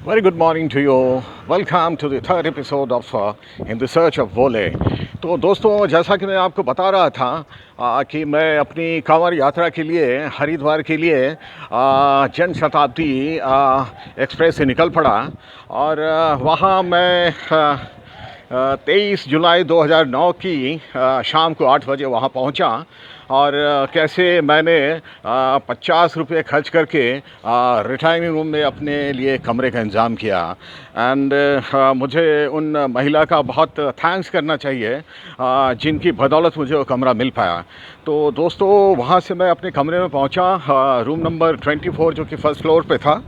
Very good morning to you. Welcome to the third episode of In the Search of Vole. तो दोस्तों, जैसा कि मैं आपको बता रहा था कि मैं अपनी कांवड़ यात्रा के लिए हरिद्वार के लिए जन शताब्दी एक्सप्रेस से निकल पड़ा। और वहाँ मैं 23 जुलाई 2009 की शाम को 8 बजे वहाँ पहुँचा। और कैसे मैंने 50 रुपये खर्च करके रिटायरिंग रूम में अपने लिए कमरे का इंतज़ाम किया। एंड मुझे उन महिला का बहुत थैंक्स करना चाहिए जिनकी बदौलत मुझे वो कमरा मिल पाया। तो दोस्तों, वहाँ से मैं अपने कमरे में पहुँचा, रूम नंबर 24 जो कि फ़र्स्ट फ्लोर पे था।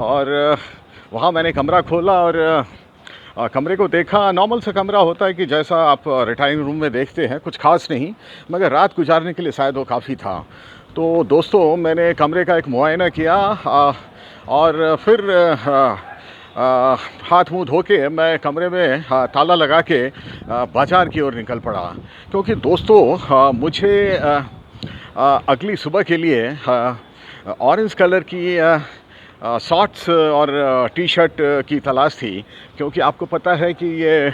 और वहाँ मैंने कमरा खोला और कमरे को देखा। नॉर्मल सा कमरा होता है कि जैसा आप रिटायरिंग रूम में देखते हैं, कुछ खास नहीं, मगर रात गुजारने के लिए शायद वो काफ़ी था। तो दोस्तों, मैंने कमरे का एक मुआयना किया और फिर हाथ मुंह धो के मैं कमरे में ताला लगा के बाज़ार की ओर निकल पड़ा। क्योंकि दोस्तों, मुझे अगली सुबह के लिए ऑरेंज कलर की शॉर्ट्स और टी शर्ट की तलाश थी। क्योंकि आपको पता है कि ये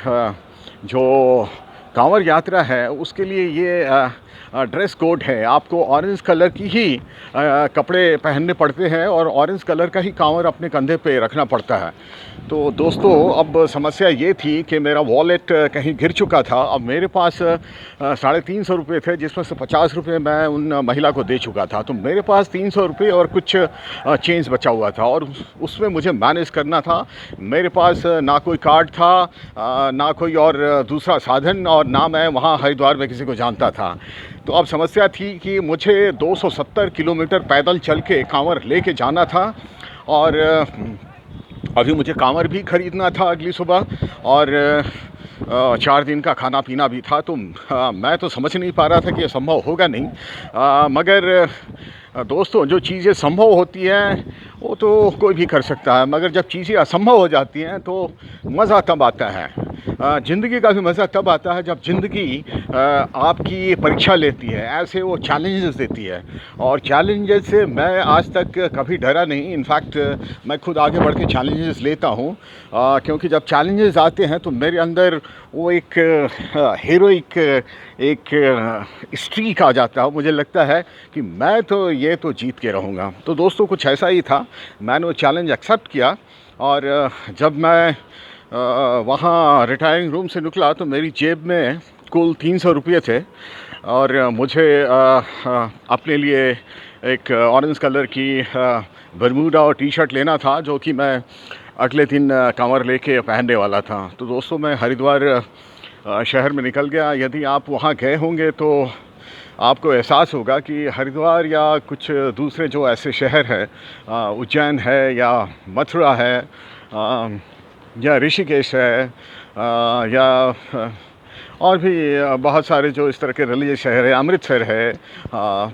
जो कांवड़ यात्रा है उसके लिए ये ड्रेस कोड है। आपको ऑरेंज कलर की ही कपड़े पहनने पड़ते हैं और ऑरेंज कलर का ही कांवड़ अपने कंधे पे रखना पड़ता है। तो दोस्तों, अब समस्या ये थी कि मेरा वॉलेट कहीं गिर चुका था। अब मेरे पास 350 रुपये थे, जिसमें से 50 रुपये मैं उन महिला को दे चुका था। तो मेरे पास 300 रुपये और कुछ चेंज बचा हुआ था और उसमें मुझे मैनेज करना था। मेरे पास ना कोई कार्ड था, ना कोई और दूसरा साधन, और ना मैं वहाँ हरिद्वार में किसी को जानता था। तो अब समस्या थी कि मुझे 270 किलोमीटर पैदल चल के कांवड़ लेके जाना था। और अभी मुझे कांवड़ भी ख़रीदना था अगली सुबह, और 4 दिन का खाना पीना भी था। तो मैं तो समझ नहीं पा रहा था कि ये संभव होगा नहीं। मगर दोस्तों, जो चीज़ें संभव होती हैं वो तो कोई भी कर सकता है, मगर जब चीज़ें असंभव हो जाती हैं तो मज़ा तब आता है। ज़िंदगी का भी मज़ा तब आता है जब ज़िंदगी आपकी परीक्षा लेती है, ऐसे वो चैलेंजेस देती है। और चैलेंजेस से मैं आज तक कभी डरा नहीं। इनफैक्ट मैं खुद आगे बढ़ के चैलेंजेस लेता हूँ, क्योंकि जब चैलेंजेस आते हैं तो मेरे अंदर वो एक हीरोइक एक स्ट्रीक आ जाता है। मुझे लगता है कि मैं तो ये तो जीत के रहूँगा। तो दोस्तों, कुछ ऐसा ही था। मैंने वो चैलेंज एक्सेप्ट किया और जब मैं वहाँ रिटायरिंग रूम से निकला तो मेरी जेब में कुल 300 रुपये थे। और मुझे अपने लिए एक ऑरेंज कलर की बरमूडा और टी शर्ट लेना था, जो कि मैं अगले दिन कांवड़ लेके पहनने वाला था। तो दोस्तों, मैं हरिद्वार शहर में निकल गया। यदि आप वहाँ गए होंगे तो आपको एहसास होगा कि हरिद्वार या कुछ दूसरे जो ऐसे शहर हैं, उज्जैन है या मथुरा है, या ऋषिकेश है, या और भी बहुत सारे जो इस तरह के रिलीजियस शहर है, अमृतसर है।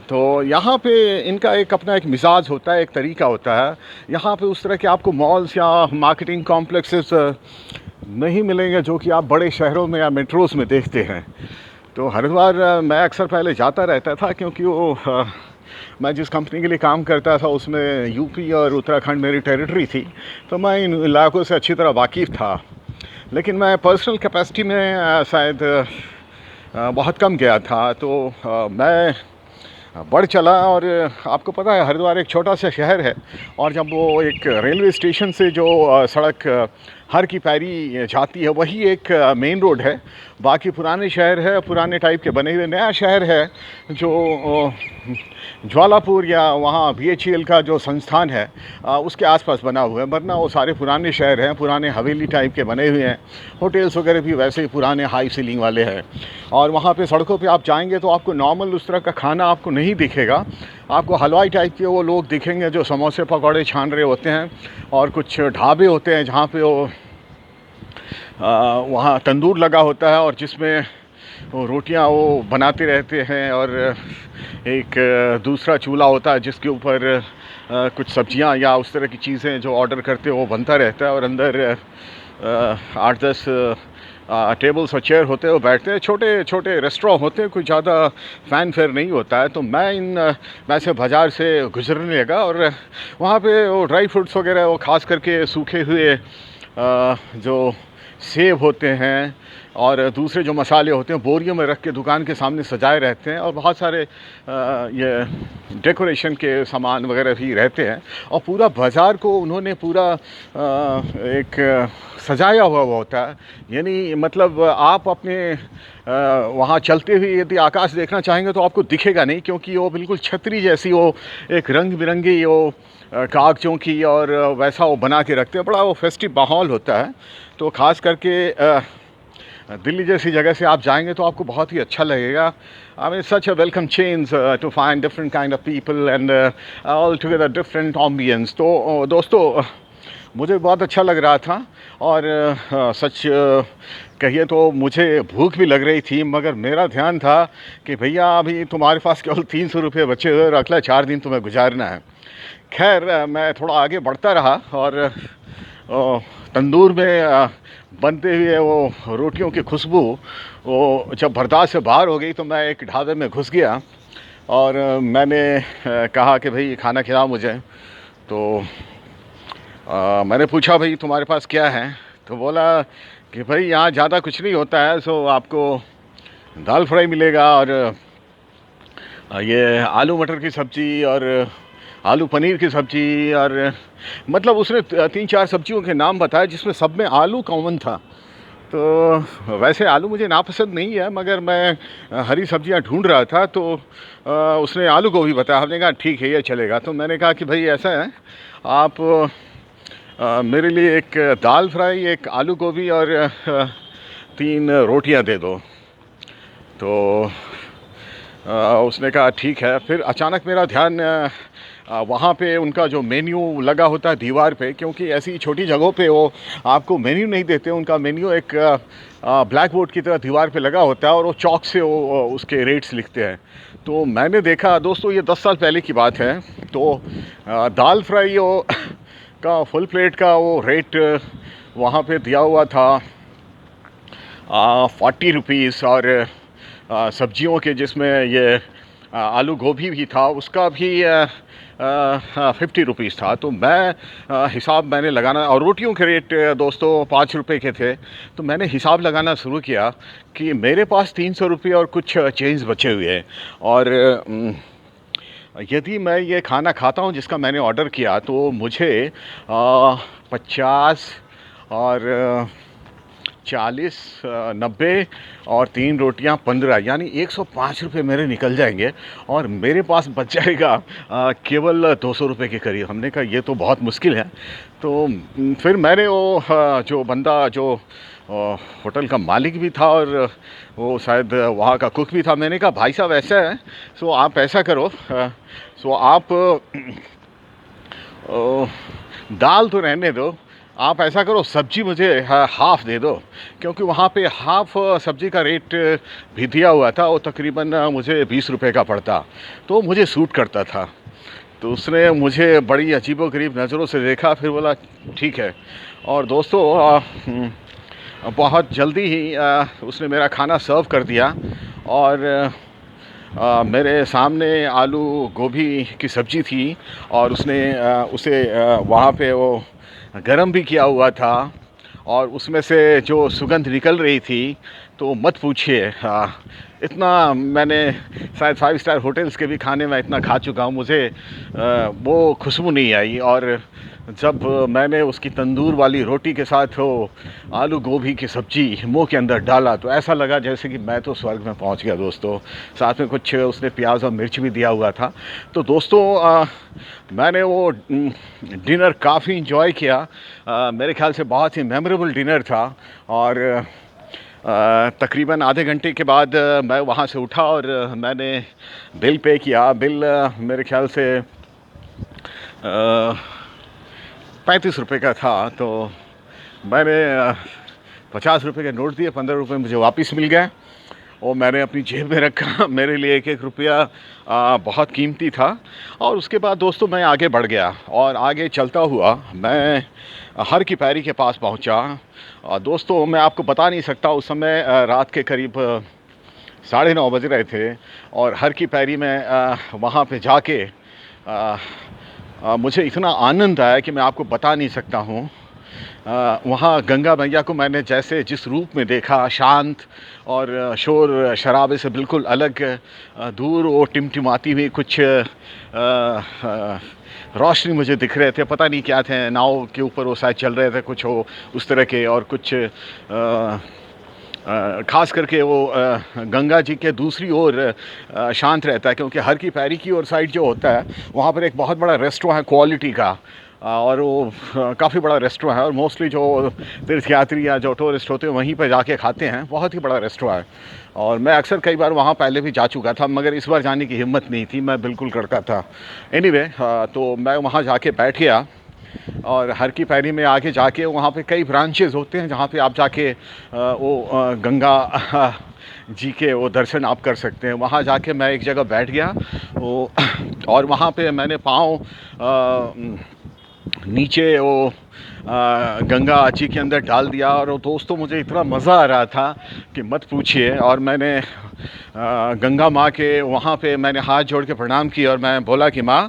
तो यहाँ पे इनका एक अपना एक मिजाज होता है, एक तरीका होता है। यहाँ पे उस तरह के आपको मॉल्स या मार्केटिंग कॉम्प्लेक्सेस नहीं मिलेंगे जो कि आप बड़े शहरों में या मेट्रोज़ में देखते हैं। तो हरिद्वार मैं अक्सर पहले जाता रहता था, क्योंकि वो मैं जिस कंपनी के लिए काम करता था उसमें यूपी और उत्तराखंड मेरी टेरिटरी थी। तो मैं इन इलाकों से अच्छी तरह वाकिफ़ था। लेकिन मैं पर्सनल कैपेसिटी में शायद बहुत कम गया था। तो मैं बढ़ चला। और आपको पता है, हरिद्वार एक छोटा सा शहर है, और जब वो एक रेलवे स्टेशन से जो सड़क हर की पैरी जाती है, वही एक मेन रोड है। बाकी पुराने शहर है, पुराने टाइप के बने हुए। नया शहर है जो ज्वालापुर या वहाँ बीएचईएल का जो संस्थान है उसके आसपास बना हुआ है। वरना वो सारे पुराने शहर हैं, पुराने हवेली टाइप के बने हुए हैं। होटल्स वगैरह भी वैसे ही पुराने हाई सीलिंग वाले हैं। और वहाँ पे सड़कों पे आप जाएंगे तो आपको नॉर्मल उस तरह का खाना आपको नहीं दिखेगा। आपको हलवाई टाइप के वो लोग दिखेंगे जो समोसे पकौड़े छान रहे होते हैं, और कुछ ढाबे होते हैं जहाँ पे वो वहाँ तंदूर लगा होता है और जिसमें वो रोटियाँ वो बनाते रहते हैं। और एक दूसरा चूल्हा होता है जिसके ऊपर कुछ सब्जियां या उस तरह की चीज़ें जो ऑर्डर करते हो वो बनता रहता है। और अंदर 8-10 टेबल्स और चेयर होते हैं, वो बैठते हैं, छोटे छोटे रेस्टोरेंट होते हैं, कोई ज़्यादा फैन फेयर नहीं होता है। तो मैं से बाज़ार से गुजरने लगा और वहाँ पे वो ड्राई फ्रूट्स वगैरह, वो ख़ास करके सूखे हुए जो सेब होते हैं और दूसरे जो मसाले होते हैं, बोरियों में रख के दुकान के सामने सजाए रहते हैं, और बहुत सारे ये डेकोरेशन के सामान वगैरह भी रहते हैं। और पूरा बाज़ार को उन्होंने पूरा एक सजाया हुआ होता है। यानी मतलब आप अपने वहाँ चलते हुए यदि आकाश देखना चाहेंगे तो आपको दिखेगा नहीं, क्योंकि वो बिल्कुल छतरी जैसी, वो एक रंग बिरंगी वो कागज़ों की और वैसा वो बना के रखते हैं। बड़ा वो फेस्टिव माहौल होता है। तो ख़ास करके दिल्ली जैसी जगह से आप जाएंगे तो आपको बहुत ही अच्छा लगेगा। I mean such a welcome change to find different kind of people and all together different ambience. तो दोस्तों, मुझे बहुत अच्छा लग रहा था। और सच कहिए तो मुझे भूख भी लग रही थी, मगर मेरा ध्यान था कि भैया अभी तुम्हारे पास केवल 300 रुपये बचे हुए और अगला 4 दिन तुम्हें गुजारना है। खैर, मैं थोड़ा आगे बढ़ता रहा और तंदूर में बनते हुए वो रोटियों की खुशबू वो जब बर्दाश्त से बाहर हो गई तो मैं एक ढाबे में घुस गया और मैंने कहा कि भाई खाना खिलाओ मुझे। तो मैंने पूछा भाई तुम्हारे पास क्या है? तो बोला कि भाई यहाँ ज़्यादा कुछ नहीं होता है, सो आपको दाल फ्राई मिलेगा और ये आलू मटर की सब्ज़ी और आलू पनीर की सब्ज़ी, और मतलब उसने 3-4 सब्जियों के नाम बताए जिसमें सब में आलू कॉमन था। तो वैसे आलू मुझे नापसंद नहीं है, मगर मैं हरी सब्जियां ढूंढ रहा था। तो उसने आलू गोभी बताया। हमने कहा ठीक है, ये चलेगा। तो मैंने कहा कि भाई ऐसा है, आप मेरे लिए एक दाल फ्राई, एक आलू गोभी और 3 रोटियां दे दो। तो उसने कहा ठीक है। फिर अचानक मेरा ध्यान वहाँ पे उनका जो मेन्यू लगा होता है दीवार पे, क्योंकि ऐसी छोटी जगहों पे वो आपको मेन्यू नहीं देते। उनका मेन्यू एक ब्लैक बोर्ड की तरह दीवार पे लगा होता है और वो चॉक से वो उसके रेट्स लिखते हैं। तो मैंने देखा दोस्तों, ये 10 साल पहले की बात है। तो दाल फ्राई वो का फुल प्लेट का वो रेट वहाँ पे दिया हुआ था 40 रुपीज़, और सब्जियों के जिसमें ये आलू गोभी भी था उसका भी 50 रुपीज़ था। तो मैं हिसाब मैंने लगाना, और रोटियों के रेट दोस्तों 5 रुपए के थे। तो मैंने हिसाब लगाना शुरू किया कि मेरे पास 300 रुपये और कुछ चेंज बचे हुए हैं। और यदि मैं ये खाना खाता हूँ जिसका मैंने ऑर्डर किया, तो मुझे 50 और 40, 90 और 3 रोटियां 15, यानी 105 रुपये मेरे निकल जाएंगे और मेरे पास बच जाएगा केवल 200 रुपये के करीब। हमने कहा ये तो बहुत मुश्किल है। तो फिर मैंने वो जो बंदा, जो होटल का मालिक भी था और वो शायद वहाँ का कुक भी था, मैंने कहा भाई साहब ऐसा है, सो आप ऐसा करो, सो आप दाल तो रहने दो, आप ऐसा करो सब्जी मुझे हाफ़ दे दो, क्योंकि वहाँ पे हाफ़ सब्जी का रेट भी दिया हुआ था। वो तकरीबन मुझे 20 रुपए का पड़ता, तो मुझे सूट करता था। तो उसने मुझे बड़ी अजीबोगरीब नज़रों से देखा, फिर बोला ठीक है। और दोस्तों बहुत जल्दी ही उसने मेरा खाना सर्व कर दिया और मेरे सामने आलू गोभी की सब्ज़ी थी और उसने उसे वहाँ पे वो गरम भी किया हुआ था और उसमें से जो सुगंध निकल रही थी तो मत पूछिए। इतना मैंने शायद 5 स्टार होटल्स के भी खाने में इतना खा चुका हूँ, मुझे वो खुशबू नहीं आई। और जब मैंने उसकी तंदूर वाली रोटी के साथ वो आलू गोभी की सब्ज़ी मुंह के अंदर डाला तो ऐसा लगा जैसे कि मैं तो स्वर्ग में पहुंच गया दोस्तों। साथ में कुछ उसने प्याज और मिर्च भी दिया हुआ था। तो दोस्तों मैंने वो डिनर काफ़ी इंजॉय किया। मेरे ख्याल से बहुत ही मेमोरेबल डिनर था। और तकरीबन आधे घंटे के बाद मैं वहाँ से उठा और मैंने बिल पे किया। बिल मेरे ख्याल से 35 रुपये का था। तो मैंने 50 रुपये के नोट दिए, 15 रुपये मुझे वापस मिल गए और मैंने अपनी जेब में रखा। मेरे लिए एक एक रुपया बहुत कीमती था। और उसके बाद दोस्तों मैं आगे बढ़ गया और आगे चलता हुआ मैं हर की पैरी के पास पहुंचा। दोस्तों, मैं आपको बता नहीं सकता, उस समय रात के करीब 9:30 बज रहे थे और हर की पैरी में वहाँ पे जाके मुझे इतना आनंद आया कि मैं आपको बता नहीं सकता हूँ। वहाँ गंगा मैया को मैंने जैसे जिस रूप में देखा, शांत और शोर शराबे से बिल्कुल अलग, दूर वो टिमटिमाती हुई कुछ रोशनी मुझे दिख रहे थे, पता नहीं क्या थे, नाव के ऊपर वो शायद चल रहे थे कुछ वो उस तरह के, और कुछ ख़ास करके वो गंगा जी के दूसरी ओर शांत रहता है, क्योंकि हर की पैरी की ओर साइड जो होता है वहाँ पर एक बहुत बड़ा रेस्टोरेंट है क्वालिटी का, और वो काफ़ी बड़ा रेस्टोरेंट है, और मोस्टली जो तीर्थयात्री या जो टूरिस्ट होते हैं वहीं पर जाके खाते हैं। बहुत ही बड़ा रेस्टोरेंट है और मैं अक्सर कई बार वहाँ पहले भी जा चुका था, मगर इस बार जाने की हिम्मत नहीं थी, मैं बिल्कुल करता था। एनीवे, तो मैं वहाँ जाके बैठ गया और हर की पैरी में आगे जाके वहाँ पे कई ब्रांचेज़ होते हैं जहाँ पे आप जाके गंगा जी के वो दर्शन आप कर सकते हैं। वहाँ जाके मैं एक जगह बैठ गया वो और वहाँ पे मैंने पाँव नीचे वो गंगा जी के अंदर डाल दिया, और वो दोस्तों मुझे इतना मज़ा आ रहा था कि मत पूछिए। और मैंने गंगा माँ के वहाँ पे मैंने हाथ जोड़ के प्रणाम किया और मैं बोला कि माँ,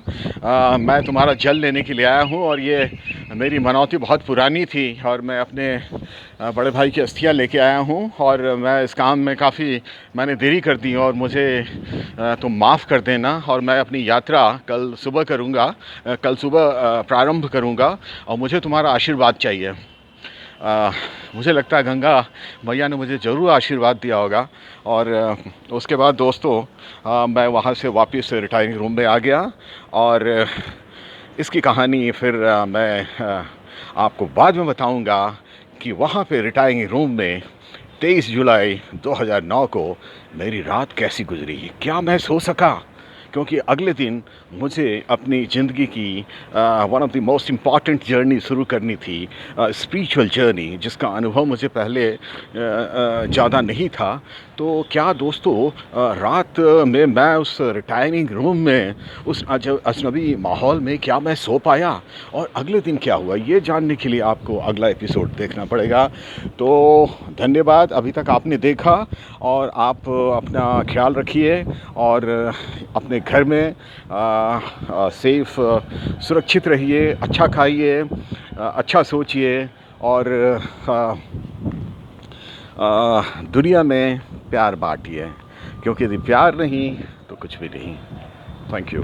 मैं तुम्हारा जल लेने के लिए आया हूँ, और ये मेरी मनौती बहुत पुरानी थी और मैं अपने बड़े भाई की अस्थियाँ लेके आया हूँ, और मैं इस काम में काफ़ी मैंने देरी कर दी, और मुझे तुम माफ़ कर देना, और मैं अपनी यात्रा कल सुबह करूँगा, कल सुबह प्रारंभ करूँगा, और मुझे तुम्हारा आशीर्वाद चाहिए। मुझे लगता है गंगा मैया ने मुझे ज़रूर आशीर्वाद दिया होगा। और उसके बाद दोस्तों, मैं वहाँ से वापस रिटायरिंग रूम में आ गया, और इसकी कहानी फिर मैं आपको बाद में बताऊंगा कि वहाँ पे रिटायरिंग रूम में 23 जुलाई 2009 को मेरी रात कैसी गुजरी, क्या मैं सो सका, क्योंकि अगले दिन मुझे अपनी ज़िंदगी की one of the most important journey शुरू करनी थी, स्पिरिचुअल जर्नी, जिसका अनुभव मुझे पहले ज़्यादा नहीं था। तो क्या दोस्तों, रात में मैं उस रिटायरिंग रूम में उस अजनबी माहौल में क्या मैं सो पाया, और अगले दिन क्या हुआ, ये जानने के लिए आपको अगला एपिसोड देखना पड़ेगा। तो धन्यवाद, अभी तक आपने देखा, और आप अपना ख्याल रखिए और अपने घर में सेफ सुरक्षित रहिए, अच्छा खाइए, अच्छा सोचिए, और दुनिया में प्यार बांटिए, क्योंकि यदि प्यार नहीं तो कुछ भी नहीं। Thank you.